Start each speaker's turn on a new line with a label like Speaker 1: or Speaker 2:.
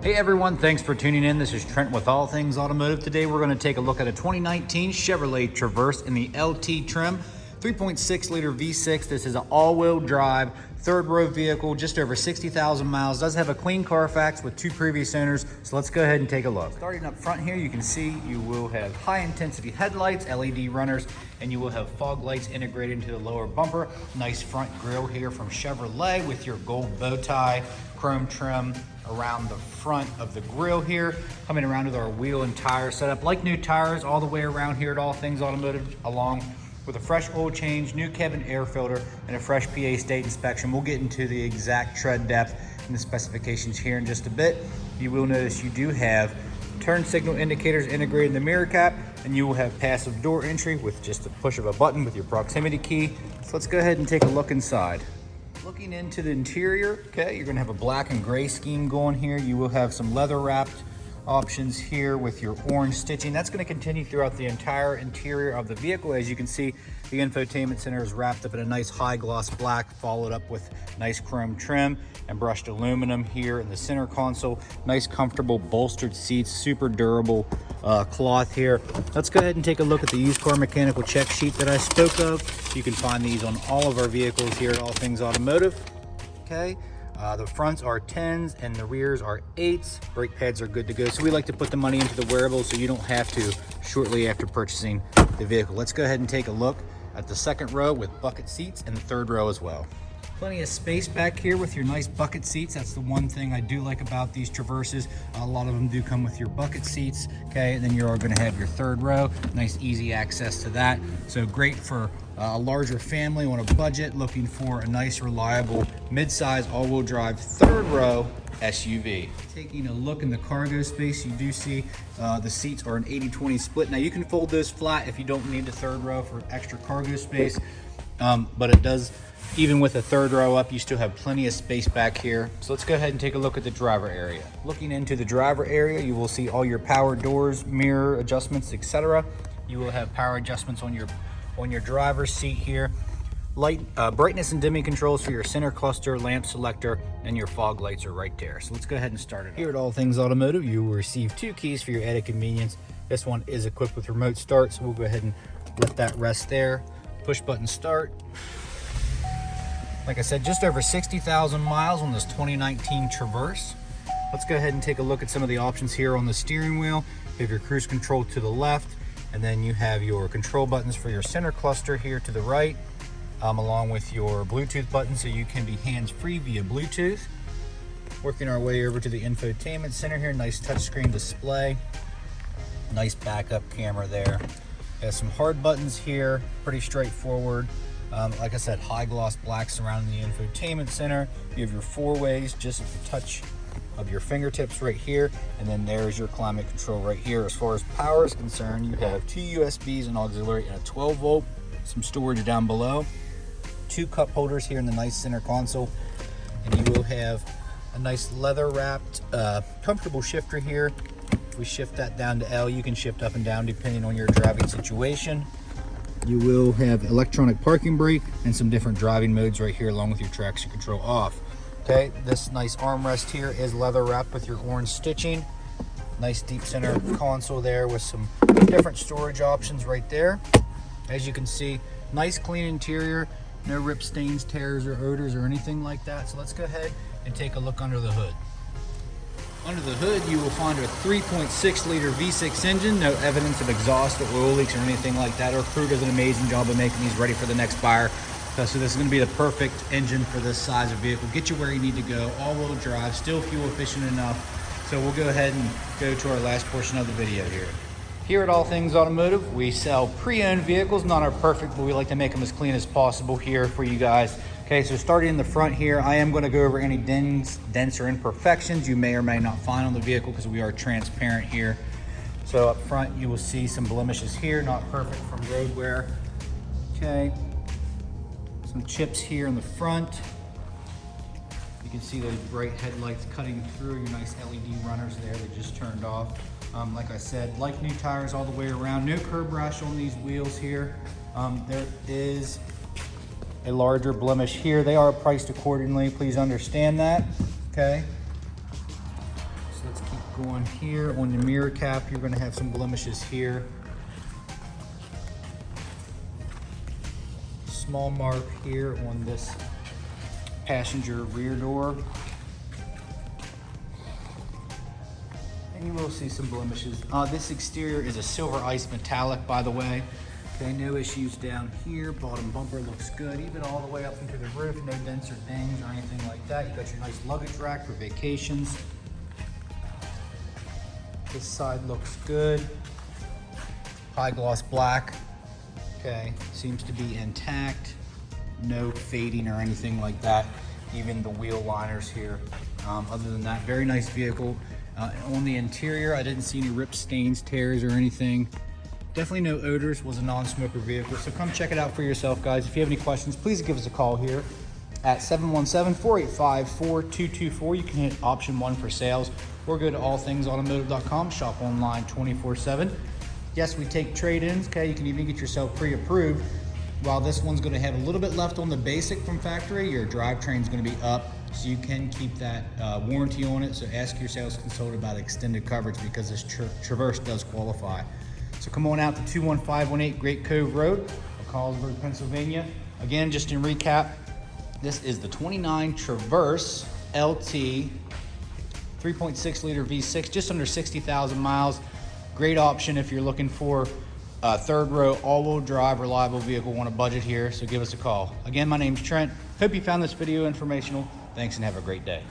Speaker 1: Hey everyone, thanks for tuning in. This is Trent with All Things Automotive. Today we're going to take a look at a 2019 Chevrolet Traverse in the LT trim, 3.6 liter V6. This is an all-wheel drive, third row vehicle, just over 60,000 miles. Does have a clean Carfax with 2 previous owners. So let's go ahead and take a look. Starting up front here, you can see you will have high intensity headlights, LED runners, and you will have fog lights integrated into the lower bumper. Nice front grille here from Chevrolet with your gold bow tie, chrome trim around the front of the grille here. Coming around with our wheel and tire setup, like new tires all the way around here at All Things Automotive, along with a fresh oil change, new cabin air filter, and a fresh PA state inspection. We'll get into the exact tread depth and the specifications here in just a bit. You will notice you do have turn signal indicators integrated in the mirror cap, and you will have passive door entry with just a push of a button with your proximity key. So let's go ahead and take a look inside. Looking into the interior, okay, you're gonna have a black and gray scheme going here. You will have some leather wrapped options here with your orange stitching. That's going to continue throughout the entire interior of the vehicle. As you can see, the infotainment center is wrapped up in a nice high gloss black, followed up with nice chrome trim and brushed aluminum here in the center console. Nice comfortable bolstered seats, super durable cloth here. Let's go ahead and take a look at the used car mechanical check sheet that I spoke of. You can find these on all of our vehicles here at All Things Automotive. Okay. The fronts are 10s and the rears are 8s. Brake pads are good to go. So we like to put the money into the wearables so you don't have to shortly after purchasing the vehicle. Let's go ahead and take a look at the second row with bucket seats and the third row as well. Plenty of space back here with your nice bucket seats. That's the one thing I do like about these Traverses. A lot of them do come with your bucket seats, okay? And then you're going to have your third row. Nice, easy access to that. So great for a larger family on a budget looking for a nice, reliable, mid-size, all-wheel drive third row SUV. Taking a look in the cargo space, you do see the seats are an 80-20 split. Now you can fold those flat if you don't need the third row for extra cargo space, but it does, even with a third row up, you still have plenty of space back here. So let's go ahead and take a look at the driver area. Looking into the driver area, you will see all your power doors, mirror adjustments, etc. You will have power adjustments on your driver's seat here. Light brightness and dimming controls for your center cluster, lamp selector, and your fog lights are right there. So let's go ahead and start it. Here at All Things Automotive, you will receive 2 keys for your added convenience. This one is equipped with remote start, so we'll go ahead and let that rest there. Push button start. Like I said, just over 60,000 miles on this 2019 Traverse. Let's go ahead and take a look at some of the options here on the steering wheel. You have your cruise control to the left, and then you have your control buttons for your center cluster here to the right, along with your Bluetooth button, so you can be hands-free via Bluetooth. Working our way over to the infotainment center here, nice touchscreen display, nice backup camera there. Has some hard buttons here, pretty straightforward. Like I said, high gloss black surrounding the infotainment center. You have your 4 ways, just at the touch of your fingertips right here, and then there's your climate control right here. As far as power is concerned, you have 2 USBs, an auxiliary, and a 12 volt, some storage down below, 2 cup holders here in the nice center console, and you will have a nice leather wrapped comfortable shifter here. If we shift that down to L, you can shift up and down depending on your driving situation. You will have electronic parking brake and some different driving modes right here, along with your traction control off. Okay, this nice armrest here is leather wrapped with your orange stitching. Nice deep center console there with some different storage options right there. As you can see, nice clean interior, no rip stains, tears, or odors, or anything like that. So let's go ahead and take a look under the hood. Under the hood, you will find a 3.6 liter V6 engine, no evidence of exhaust or oil leaks or anything like that. Our crew does an amazing job of making these ready for the next buyer. So this is going to be the perfect engine for this size of vehicle. Get you where you need to go, all-wheel drive, still fuel efficient enough. So we'll go ahead and go to our last portion of the video here. Here at All Things Automotive, we sell pre-owned vehicles. None are perfect, but we like to make them as clean as possible here for you guys. Okay, so starting in the front here, I am going to go over any dents or imperfections you may or may not find on the vehicle, because we are transparent here. So up front, you will see some blemishes here, not perfect from road wear. Okay, some chips here in the front. You can see those bright headlights cutting through, your nice LED runners there that just turned off. Like I said, like new tires all the way around. No curb rash on these wheels here. There is a larger blemish here. They are priced accordingly. Please understand that. Okay. So let's Going here on the mirror cap, you're gonna have some blemishes here. Small mark here on this passenger rear door. And you will see some blemishes. This exterior is a silver ice metallic, by the way. Okay, no issues down here. Bottom bumper looks good, even all the way up into the roof. No dents or dings or anything like that. You got your nice luggage rack for vacations. This side looks good. High gloss black. Okay, seems to be intact. No fading or anything like that. Even the wheel liners here. Other than that, very nice vehicle. On the interior, I didn't see any rips, stains, tears, or anything. Definitely no odors, was a non-smoker vehicle. So come check it out for yourself, guys. If you have any questions, please give us a call here at 717-485-4224. You can hit option 1 for sales or go to allthingsautomotive.com, shop online 24/7. Yes, we take trade-ins, okay? You can even get yourself pre-approved. While this one's gonna have a little bit left on the basic from factory, your drivetrain's gonna be up, so you can keep that warranty on it. So ask your sales consultant about extended coverage because this Traverse does qualify. So come on out to 21518 Great Cove Road, Carlsbad, Pennsylvania. Again, just in recap, this is the 29 Traverse LT 3.6 liter V6, just under 60,000 miles. Great option if you're looking for a third row, all-wheel drive, reliable vehicle on a budget here, so give us a call. Again, my name's Trent. Hope you found this video informational. Thanks and have a great day.